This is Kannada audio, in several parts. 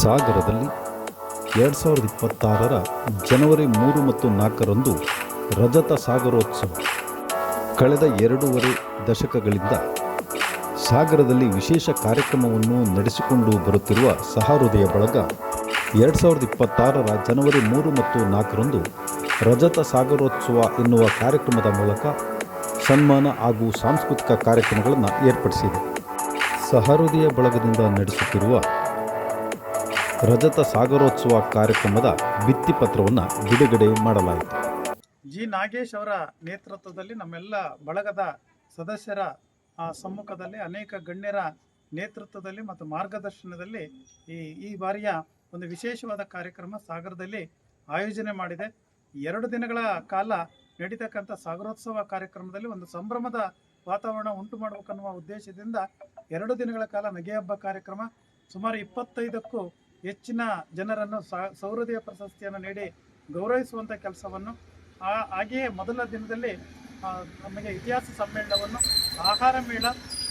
ಸಾಗರದಲ್ಲಿ 2026ರ ಜನವರಿ 3 ಮತ್ತು 4ರಂದು ರಜತ ಸಾಗರೋತ್ಸವ. ಕಳೆದ 2.5 ದಶಕಗಳಿಂದ ಸಾಗರದಲ್ಲಿ ವಿಶೇಷ ಕಾರ್ಯಕ್ರಮವನ್ನು ನಡೆಸಿಕೊಂಡು ಬರುತ್ತಿರುವ ಸಹೃದಯ ಬಳಗ 2026ರ ಜನವರಿ 3 ಮತ್ತು 4ರಂದು ರಜತ ಸಾಗರೋತ್ಸವ ಎನ್ನುವ ಕಾರ್ಯಕ್ರಮದ ಮೂಲಕ ಸನ್ಮಾನ ಹಾಗೂ ಸಾಂಸ್ಕೃತಿಕ ಕಾರ್ಯಕ್ರಮಗಳನ್ನು ಏರ್ಪಡಿಸಿದೆ. ಸಹೃದಯ ಬಳಗದಿಂದ ನಡೆಸುತ್ತಿರುವ ರಜತ ಸಾಗರೋತ್ಸವ ಕಾರ್ಯಕ್ರಮದ ಭಿತ್ತಿಪತ್ರವನ್ನು ಬಿಡುಗಡೆ ಮಾಡಲಾಯಿತು. ಜಿ ನಾಗೇಶ್ ಅವರ ನೇತೃತ್ವದಲ್ಲಿ ನಮ್ಮೆಲ್ಲ ಬಳಗದ ಸದಸ್ಯರ ಸಮ್ಮುಖದಲ್ಲಿ ಅನೇಕ ಗಣ್ಯರ ನೇತೃತ್ವದಲ್ಲಿ ಮತ್ತು ಮಾರ್ಗದರ್ಶನದಲ್ಲಿ ಈ ಬಾರಿಯ ಒಂದು ವಿಶೇಷವಾದ ಕಾರ್ಯಕ್ರಮ ಸಾಗರದಲ್ಲಿ ಆಯೋಜನೆ ಮಾಡಿದೆ. 2 ದಿನಗಳ ಕಾಲ ನಡೀತಕ್ಕಂಥ ಸಾಗರೋತ್ಸವ ಕಾರ್ಯಕ್ರಮದಲ್ಲಿ ಒಂದು ಸಂಭ್ರಮದ ವಾತಾವರಣ ಉಂಟು ಮಾಡಬೇಕನ್ನುವ ಉದ್ದೇಶದಿಂದ 2 ದಿನಗಳ ಕಾಲ ನಗೆ ಹಬ್ಬ ಕಾರ್ಯಕ್ರಮ, ಸುಮಾರು 25ಕ್ಕೂ ಹೆಚ್ಚಿನ ಜನರನ್ನು ಸಹೃದಯ ಪ್ರಶಸ್ತಿಯನ್ನು ನೀಡಿ ಗೌರವಿಸುವಂಥ ಕೆಲಸವನ್ನು, ಹಾಗೆಯೇ ಮೊದಲ ದಿನದಲ್ಲಿ ನಮಗೆ ಇತಿಹಾಸ ಸಮ್ಮೇಳನವನ್ನು, ಆಹಾರ ಮೇಳ,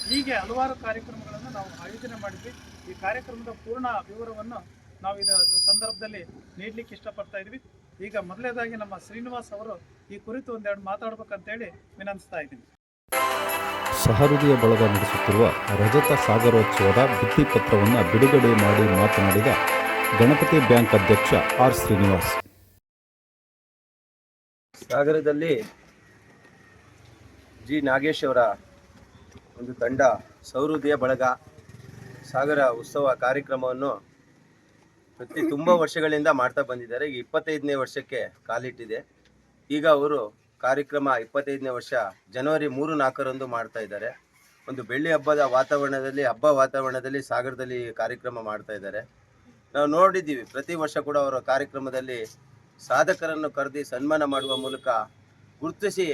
ಹೀಗೆ ಹಲವಾರು ಕಾರ್ಯಕ್ರಮಗಳನ್ನು ನಾವು ಆಯೋಜನೆ ಮಾಡಿದ್ವಿ. ಈ ಕಾರ್ಯಕ್ರಮದ ಪೂರ್ಣ ವಿವರವನ್ನು ನಾವು ಇದರ ಸಂದರ್ಭದಲ್ಲಿ ನೀಡಲಿಕ್ಕೆ ಇಷ್ಟಪಡ್ತಾ ಇದ್ವಿ. ಈಗ ಮೊದಲನೇದಾಗಿ ನಮ್ಮ ಶ್ರೀನಿವಾಸ್ ಅವರು ಈ ಕುರಿತು ಒಂದೆರಡು ಮಾತಾಡ್ಬೇಕಂತೇಳಿ ವಿನಂತಿಸ್ತಾ ಇದ್ದೀನಿ. ಸಹೃದಯ ಬಳಗ ನಡೆಸುತ್ತಿರುವ ರಜತ ಸಾಗರೋತ್ಸವದ ಭಿತ್ತಿಪತ್ರವನ್ನು ಬಿಡುಗಡೆ ಮಾಡಿ ಮಾತನಾಡಿದ ಗಣಪತಿ ಬ್ಯಾಂಕ್ ಅಧ್ಯಕ್ಷ ಆರ್ ಶ್ರೀನಿವಾಸ್, ಸಾಗರದಲ್ಲಿ ಜಿ ನಾಗೇಶ್ ಅವರ ಒಂದು ತಂಡ ಸಹೃದಯ ಬಳಗ ಸಾಗರ ಉತ್ಸವ ಕಾರ್ಯಕ್ರಮವನ್ನು ತುಂಬ ವರ್ಷಗಳಿಂದ ಮಾಡ್ತಾ ಬಂದಿದ್ದಾರೆ. ಈಗ 25ನೇ ವರ್ಷಕ್ಕೆ ಕಾಲಿಟ್ಟಿದೆ. ಈಗ ಅವರು ಕಾರ್ಯಕ್ರಮ 25ನೇ ವರ್ಷ ಜನವರಿ 3-4ರಂದು ಮಾಡ್ತಾ ಇದ್ದಾರೆ. ಒಂದು ಬೆಳ್ಳಿ ಹಬ್ಬದ ವಾತಾವರಣದಲ್ಲಿ ಸಾಗರದಲ್ಲಿ ಕಾರ್ಯಕ್ರಮ ಮಾಡ್ತಾ ಇದ್ದಾರೆ. ನಾವು ನೋಡಿದ್ದೀವಿ, ಪ್ರತಿ ವರ್ಷ ಕೂಡ ಅವರ ಕಾರ್ಯಕ್ರಮದಲ್ಲಿ ಸಾಧಕರನ್ನು ಕರೆದಿ ಸನ್ಮಾನ ಮಾಡುವ ಮೂಲಕ ಗುರುತಿಸಿ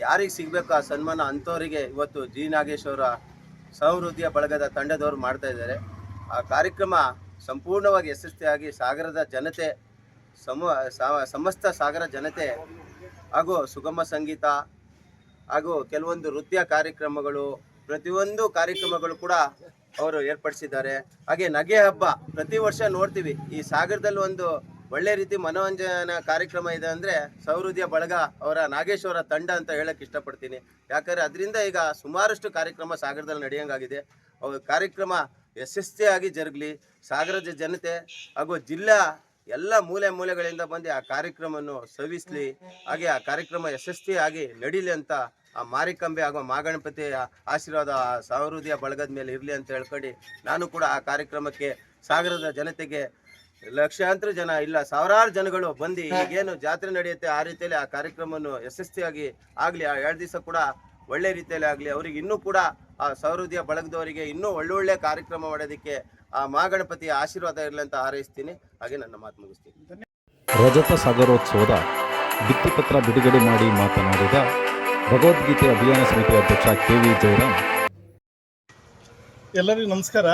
ಯಾರಿಗೆ ಸಿಗಬೇಕು ಆ ಸನ್ಮಾನ ಅಂಥವರಿಗೆ ಇವತ್ತು ಜಿ ನಾಗೇಶ್ ಅವರ ಸಹೃದಯ ಬಳಗದ ತಂಡದವರು ಮಾಡ್ತಾ ಇದ್ದಾರೆ. ಆ ಕಾರ್ಯಕ್ರಮ ಸಂಪೂರ್ಣವಾಗಿ ಯಶಸ್ವಿಯಾಗಿ ಸಾಗರದ ಜನತೆ, ಸಮಸ್ತ ಸಾಗರ ಜನತೆ ಹಾಗೂ ಸುಗಮ ಸಂಗೀತ ಹಾಗೂ ಕೆಲವೊಂದು ನೃತ್ಯ ಕಾರ್ಯಕ್ರಮಗಳು, ಪ್ರತಿಯೊಂದು ಕಾರ್ಯಕ್ರಮಗಳು ಕೂಡ ಅವರು ಏರ್ಪಡಿಸಿದ್ದಾರೆ. ಹಾಗೆ ನಗೆ ಹಬ್ಬ ಪ್ರತಿ ವರ್ಷ ನೋಡ್ತೀವಿ. ಈ ಸಾಗರದಲ್ಲಿ ಒಂದು ಒಳ್ಳೆ ರೀತಿ ಮನೋರಂಜನಾ ಕಾರ್ಯಕ್ರಮ ಇದೆ ಅಂದರೆ ಸಹೃದಯ ಬಳಗ ಅವರ ನಾಗೇಶ್ ಅವರ ತಂಡ ಅಂತ ಹೇಳಕ್ಕೆ ಇಷ್ಟಪಡ್ತೀನಿ. ಯಾಕಂದರೆ ಅದರಿಂದ ಈಗ ಸುಮಾರಷ್ಟು ಕಾರ್ಯಕ್ರಮ ಸಾಗರದಲ್ಲಿ ನಡೆಯೋಂಗಾಗಿದೆ. ಅವ್ರ ಕಾರ್ಯಕ್ರಮ ಯಶಸ್ವಿಯಾಗಿ ಜರುಗಲಿ, ಸಾಗರದ ಜನತೆ ಹಾಗೂ ಜಿಲ್ಲಾ ಎಲ್ಲ ಮೂಲೆಗಳಿಂದ ಬಂದು ಆ ಕಾರ್ಯಕ್ರಮವನ್ನು ಸವಿಸಲಿ, ಹಾಗೆ ಆ ಕಾರ್ಯಕ್ರಮ ಯಶಸ್ವಿಯಾಗಿ ನಡೀಲಿ ಅಂತ ಆ ಮಾರಿಕಂಬೆ ಹಾಗೂ ಮಾಗಣಪತಿಯ ಆಶೀರ್ವಾದ ಸಹೃದಯ ಬಳಗದ ಮೇಲೆ ಇರಲಿ ಅಂತ ಹೇಳ್ಕೊಂಡು ನಾನು ಕೂಡ ಆ ಕಾರ್ಯಕ್ರಮಕ್ಕೆ ಸಾಗರದ ಜನತೆಗೆ ಲಕ್ಷಾಂತರ ಜನ ಇಲ್ಲ ಸಾವಿರಾರು ಜನಗಳು ಬಂದು ಈಗೇನು ಜಾತ್ರೆ ನಡೆಯುತ್ತೆ ಆ ರೀತಿಯಲ್ಲಿ ಆ ಕಾರ್ಯಕ್ರಮವನ್ನು ಯಶಸ್ವಿಯಾಗಿ ಆಗಲಿ, ಆ 2 ದಿವಸ ಕೂಡ ಒಳ್ಳೆ ರೀತಿಯಲ್ಲಿ ಆಗಲಿ, ಅವರಿಗೆ ಇನ್ನೂ ಕೂಡ ಆ ಸಹೃದಯ ಬಳಗದವರಿಗೆ ಇನ್ನೂ ಒಳ್ಳೊಳ್ಳೆ ಕಾರ್ಯಕ್ರಮ ಮಾಡೋದಕ್ಕೆ ಆ ಮಹಾಗಣಪತಿಯ ಆಶೀರ್ವಾದ ಇರಲಿ ಅಂತ ಹಾರೈಸ್ತೀನಿ. ಹಾಗೆ ನನ್ನ ಮಾತು ಮುಗಿಸ್ತೀನಿ. ರಜತ ಸಾಗರೋತ್ಸವದ ಭಿತ್ತಿಪತ್ರ ಬಿಡುಗಡೆ ಮಾಡಿ ಮಾತನಾಡಿದ ಭಗವದ್ಗೀತೆ ಅಭಿಯಾನ ಸಮಿತಿ ಅಧ್ಯಕ್ಷ KV ಜಯರಾಮ್, ಎಲ್ಲರಿಗೂ ನಮಸ್ಕಾರ.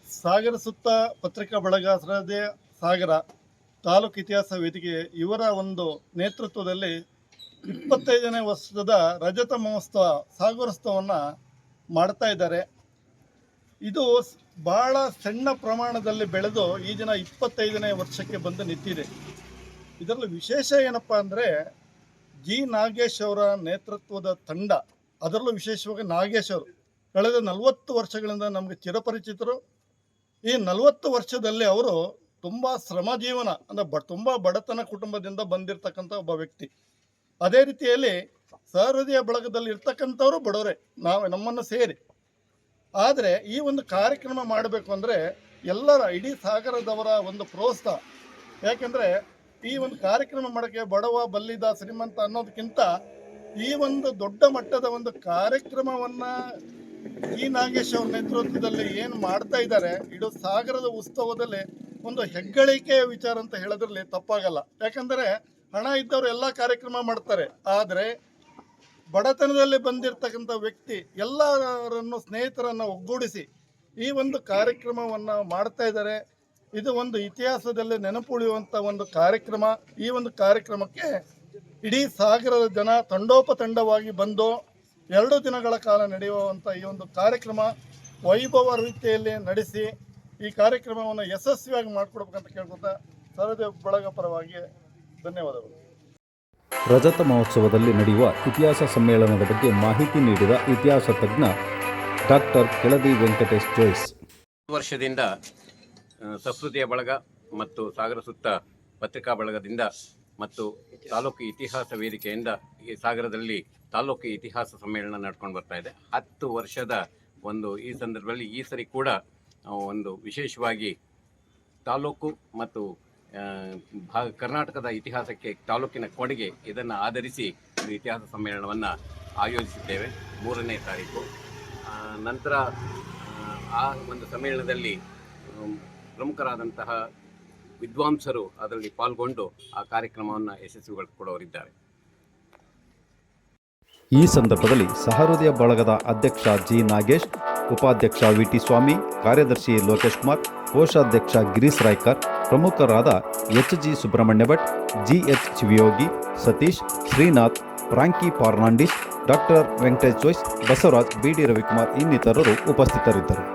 ಸಾಗರ ಸುತ್ತ ಪತ್ರಿಕಾ ಬಳಗ ಸಹೃದಯ ಸಾಗರ ತಾಲೂಕು ಇತಿಹಾಸ ವೇದಿಕೆ ಇವರ ಒಂದು ನೇತೃತ್ವದಲ್ಲಿ 25ನೇ ವರ್ಷದ ರಜತ ಮಹೋತ್ಸವ ಸಾಗರೋತ್ಸವವನ್ನು ಮಾಡ್ತಾ ಇದ್ದಾರೆ. ಇದು ಭಾಳ ಸಣ್ಣ ಪ್ರಮಾಣದಲ್ಲಿ ಬೆಳೆದು ಈ ದಿನ 25ನೇ ವರ್ಷಕ್ಕೆ ಬಂದು ನಿಂತಿದೆ. ಇದರಲ್ಲಿ ವಿಶೇಷ ಏನಪ್ಪ ಅಂದರೆ ಜಿ ನಾಗೇಶ್ ಅವರ ನೇತೃತ್ವದ ತಂಡ, ಅದರಲ್ಲೂ ವಿಶೇಷವಾಗಿ ನಾಗೇಶ್ ಅವರು ಕಳೆದ 40 ವರ್ಷಗಳಿಂದ ನಮಗೆ ಚಿರಪರಿಚಿತರು. ಈ 40 ವರ್ಷದಲ್ಲಿ ಅವರು ತುಂಬ ಶ್ರಮ ಜೀವನ ಅಂದರೆ ತುಂಬ ಬಡತನ ಕುಟುಂಬದಿಂದ ಬಂದಿರತಕ್ಕಂಥ ಒಬ್ಬ ವ್ಯಕ್ತಿ. ಅದೇ ರೀತಿಯಲ್ಲಿ ಸಹೃದಯ ಬಳಗದಲ್ಲಿ ಇರ್ತಕ್ಕಂಥವರು ಬಡವರೇ, ನಮ್ಮನ್ನು ಸೇರಿ. ಆದರೆ ಈ ಒಂದು ಕಾರ್ಯಕ್ರಮ ಮಾಡಬೇಕು ಅಂದರೆ ಎಲ್ಲರ ಇಡೀ ಸಾಗರದವರ ಒಂದು ಪ್ರೋತ್ಸಾಹ. ಯಾಕೆಂದರೆ ಈ ಒಂದು ಕಾರ್ಯಕ್ರಮ ಮಾಡೋಕ್ಕೆ ಬಡವ ಬಲ್ಲಿದ ಶ್ರೀಮಂತ ಅನ್ನೋದಕ್ಕಿಂತ ಈ ಒಂದು ದೊಡ್ಡ ಮಟ್ಟದ ಒಂದು ಕಾರ್ಯಕ್ರಮವನ್ನು ಈ ನಾಗೇಶ್ ಅವ್ರ ನೇತೃತ್ವದಲ್ಲಿ ಏನು ಮಾಡ್ತಾ ಇದ್ದಾರೆ, ಇಡೀ ಸಾಗರದ ಉತ್ಸವದಲ್ಲಿ ಒಂದು ಹೆಗ್ಗಳಿಕೆಯ ವಿಚಾರ ಅಂತ ಹೇಳೋದ್ರಲ್ಲಿ ತಪ್ಪಾಗಲ್ಲ. ಯಾಕಂದರೆ ಹಣ ಇದ್ದವರು ಎಲ್ಲ ಕಾರ್ಯಕ್ರಮ ಮಾಡ್ತಾರೆ, ಆದರೆ ಬಡತನದಲ್ಲಿ ಬಂದಿರತಕ್ಕಂಥ ವ್ಯಕ್ತಿ ಎಲ್ಲರನ್ನು ಸ್ನೇಹಿತರನ್ನು ಒಗ್ಗೂಡಿಸಿ ಈ ಒಂದು ಕಾರ್ಯಕ್ರಮವನ್ನು ಮಾಡ್ತಾ ಇದ್ದಾರೆ. ಇದು ಒಂದು ಇತಿಹಾಸದಲ್ಲಿ ನೆನಪುಳಿಯುವಂಥ ಒಂದು ಕಾರ್ಯಕ್ರಮ. ಈ ಒಂದು ಕಾರ್ಯಕ್ರಮಕ್ಕೆ ಇಡೀ ಸಾಗರದ ಜನ ತಂಡೋಪತಂಡವಾಗಿ ಬಂದು 2 ದಿನಗಳ ಕಾಲ ನಡೆಯುವಂಥ ಈ ಒಂದು ಕಾರ್ಯಕ್ರಮ ವೈಭವ ರೀತಿಯಲ್ಲಿ ನಡೆಸಿ ಈ ಕಾರ್ಯಕ್ರಮವನ್ನು ಯಶಸ್ವಿಯಾಗಿ ಮಾಡಿಕೊಡ್ಬೇಕಂತ ಕೇಳ್ಕೊತಾ ಸಹೃದಯ ಬಳಗ ಪರವಾಗಿ ಧನ್ಯವಾದಗಳು. ರಜತ ಮಹೋತ್ಸವದಲ್ಲಿ ನಡೆಯುವ ಇತಿಹಾಸ ಸಮ್ಮೇಳನದ ಬಗ್ಗೆ ಮಾಹಿತಿ ನೀಡಿದ ಇತಿಹಾಸ ತಜ್ಞ ಡಾಕ್ಟರ್ ಕೆಳದಿ ವೆಂಕಟೇಶ್ ಜೋಯ್ಸ್. ವರ್ಷದಿಂದ ಸಹೃದಯ ಬಳಗ ಮತ್ತು ಸಾಗರ ಸುತ್ತ ಪತ್ರಿಕಾ ಬಳಗದಿಂದ ಮತ್ತು ತಾಲೂಕು ಇತಿಹಾಸ ವೇದಿಕೆಯಿಂದ ಈ ಸಾಗರದಲ್ಲಿ ತಾಲೂಕು ಇತಿಹಾಸ ಸಮ್ಮೇಳನ ನಡ್ಕೊಂಡು ಬರ್ತಾ ಇದೆ. 10 ವರ್ಷದ ಈ ಸಂದರ್ಭದಲ್ಲಿ ಈ ಸರಿ ಕೂಡ ಒಂದು ವಿಶೇಷವಾಗಿ ತಾಲೂಕು ಮತ್ತು ಕರ್ನಾಟಕದ ಇತಿಹಾಸಕ್ಕೆ ತಾಲೂಕಿನ ಕೊಡುಗೆ ಇದನ್ನು ಆಧರಿಸಿ ಒಂದು ಇತಿಹಾಸ ಸಮ್ಮೇಳನವನ್ನು ಆಯೋಜಿಸಿದ್ದೇವೆ 3ನೇ ತಾರೀಕು. ನಂತರ ಆ ಒಂದು ಸಮ್ಮೇಳನದಲ್ಲಿ ಪ್ರಮುಖರಾದಂತಹ ವಿದ್ವಾಂಸರು ಅದರಲ್ಲಿ ಪಾಲ್ಗೊಂಡು ಆ ಕಾರ್ಯಕ್ರಮವನ್ನು ಯಶಸ್ವಿಗೊಳಿಸಿಕೊಡೋರಿದ್ದಾರೆ. ಈ ಸಂದರ್ಭದಲ್ಲಿ ಸಹೃದಯ ಬಳಗದ ಅಧ್ಯಕ್ಷ ಜಿ ನಾಗೇಶ್, ಉಪಾಧ್ಯಕ್ಷ ವಿಟಿ ಸ್ವಾಮಿ, ಕಾರ್ಯದರ್ಶಿ ಲೋಕೇಶ್ ಕುಮಾರ್, ಕೋಶಾಧ್ಯಕ್ಷ ಗಿರೀಶ್ ರಾಯ್ಕರ್, ಪ್ರಮುಖರಾದ H G. Subramanya Bhat, G H. Shivayogi, Satish, Srinath, Frankie Fernandes, doctor Venkatesh Jois, Basavaraj, B D. Ravikumar ಇನ್ನಿತರರು ಉಪಸ್ಥಿತರಿದ್ದರು.